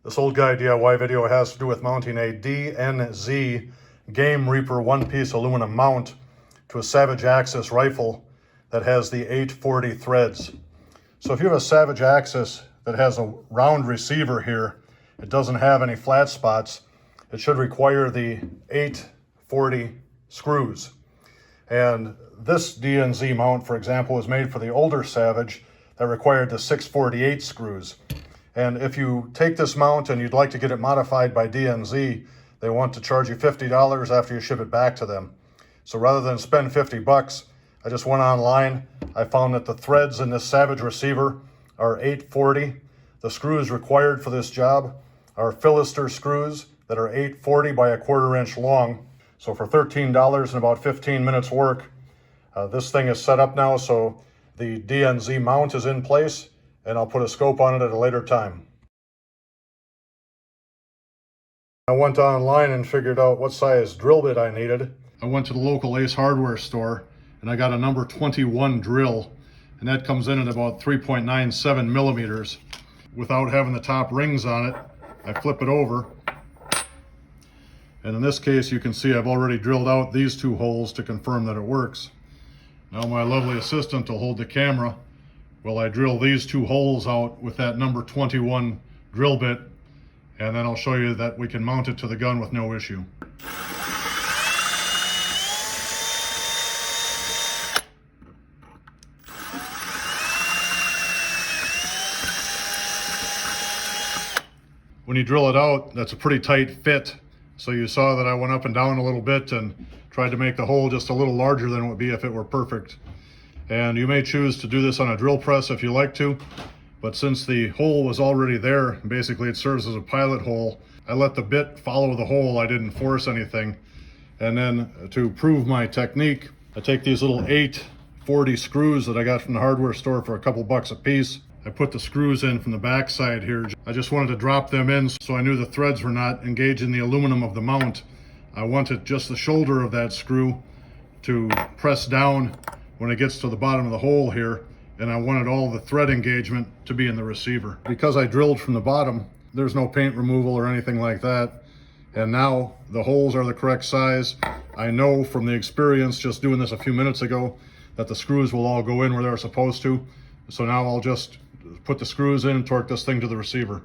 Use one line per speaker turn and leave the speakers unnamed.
This old guy DIY video has to do with mounting a DNZ Game Reaper one-piece aluminum mount to a Savage Axis rifle that has the 840 threads. So if you have a Savage Axis that has a round receiver here, it doesn't have any flat spots, it should require the 840 screws. And this DNZ mount, for example, was made for the older Savage that required the 648 screws. And if you take this mount and you'd like to get it modified by DNZ, they want to charge you $50 after you ship it back to them. So rather than spend 50 bucks, I just went online. I found that the threads in this Savage receiver are 840. The screws required for this job are Philister screws that are 840 by 1/4 inch long. So for $13 and about 15 minutes work, this thing is set up now, so the DNZ mount is in place, and I'll put a scope on it at a later time. I went online and figured out what size drill bit I needed. I went to the local Ace Hardware store and I got a number 21 drill, and that comes in at about 3.97 millimeters. Without having the top rings on it, I flip it over, and in this case you can see I've already drilled out these two holes to confirm that it works. Now my lovely assistant will hold the camera while I drill these two holes out with that number 21 drill bit, and then I'll show you that we can mount it to the gun with no issue. When you drill it out, that's a pretty tight fit. So you saw that I went up and down a little bit and tried to make the hole just a little larger than it would be if it were perfect. And you may choose to do this on a drill press if you like to, but since the hole was already there, basically it serves as a pilot hole, I let the bit follow the hole. I didn't force anything. And then to prove my technique, I take these little 840 screws that I got from the hardware store for a couple bucks a piece. I put the screws in from the back side here. I just wanted to drop them in so I knew the threads were not engaged in the aluminum of the mount. I wanted just the shoulder of that screw to press down when it gets to the bottom of the hole here, and I wanted all the thread engagement to be in the receiver. Because I drilled from the bottom, there's no paint removal or anything like that, and now the holes are the correct size. I know from the experience just doing this a few minutes ago that the screws will all go in where they're supposed to, so now I'll just put the screws in and torque this thing to the receiver.